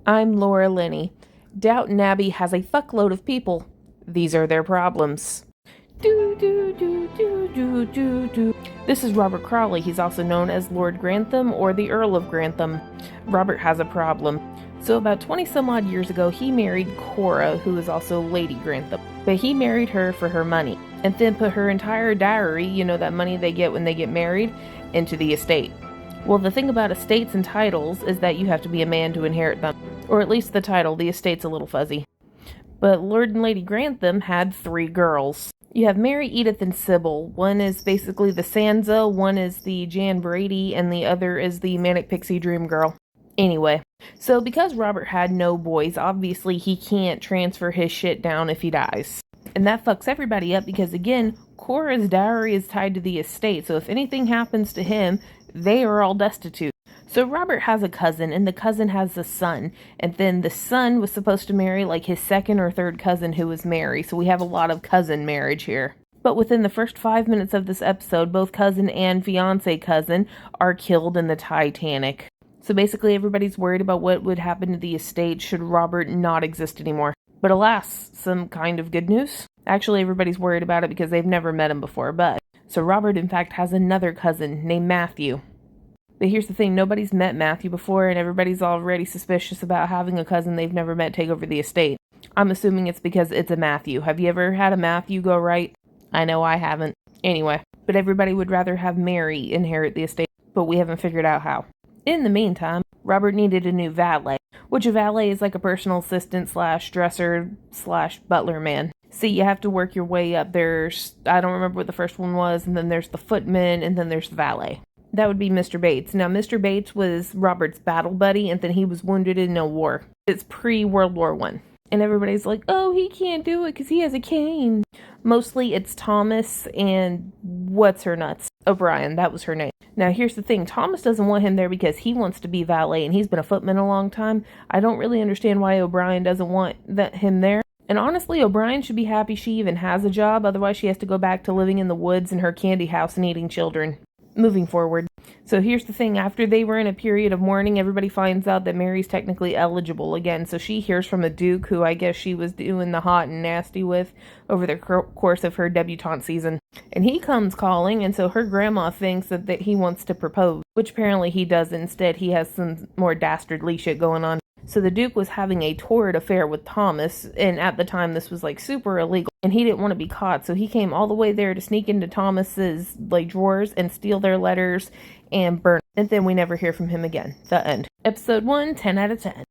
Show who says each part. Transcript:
Speaker 1: I'm Laura Linney. Downton Abbey has a fuckload of people. These are their problems. This is Robert Crawley. He's also known as Lord Grantham or the Earl of Grantham. Robert has a problem. So about 20 some odd years ago, he married Cora, who is also Lady Grantham. But he married her for her money, and then put her entire dowry, you know, that money they get when they get married, into the estate. Well, the thing about estates and titles is that you have to be a man to inherit them. Or at least the title. The estate's a little fuzzy. But Lord and Lady Grantham had 3 girls. You have Mary, Edith, and Sybil. One is basically the Sansa, one is the Jan Brady, and the other is the Manic Pixie Dream Girl. Anyway, so because Robert had no boys, obviously he can't transfer his shit down if he dies. And that fucks everybody up because, again, Cora's dowry is tied to the estate, so if anything happens to him, they are all destitute. So Robert has a cousin, and the cousin has a son, and then the son was supposed to marry like his second or third cousin who was Mary, so we have a lot of cousin marriage here. But within the first 5 minutes of this episode, both cousin and fiancé cousin are killed in the Titanic. So basically everybody's worried about what would happen to the estate should Robert not exist anymore. But alas, some kind of good news. Actually, everybody's worried about it because they've never met him before, but... So Robert, in fact, has another cousin named Matthew. But here's the thing, nobody's met Matthew before, and everybody's already suspicious about having a cousin they've never met take over the estate. I'm assuming it's because it's a Matthew. Have you ever had a Matthew go right? I know I haven't. Anyway, but everybody would rather have Mary inherit the estate, but we haven't figured out how. In the meantime, Robert needed a new valet, which a valet is like a personal assistant / dresser / butler man. See, you have to work your way up. There's, I don't remember what the first one was, and then there's the footman, and then there's the valet. That would be Mr. Bates. Now, Mr. Bates was Robert's battle buddy, and then he was wounded in a war. It's pre-World War I. And everybody's like, oh, he can't do it because he has a cane. Mostly it's Thomas and what's-her-nuts. O'Brien, that was her name. Now, here's the thing. Thomas doesn't want him there because he wants to be valet, and he's been a footman a long time. I don't really understand why O'Brien doesn't want him there. And honestly, O'Brien should be happy she even has a job. Otherwise, she has to go back to living in the woods in her candy house and eating children. Moving forward. So here's the thing. After they were in a period of mourning, everybody finds out that Mary's technically eligible again. So she hears from the Duke, who I guess she was doing the hot and nasty with over the course of her debutante season. And he comes calling, and so her grandma thinks that he wants to propose, which apparently he doesn't. Instead, he has some more dastardly shit going on. So the Duke was having a torrid affair with Thomas, and at the time this was like super illegal, and he didn't want to be caught, so he came all the way there to sneak into Thomas's like drawers and steal their letters and burn. And then we never hear from him again. The end. Episode 1, 10 out of 10.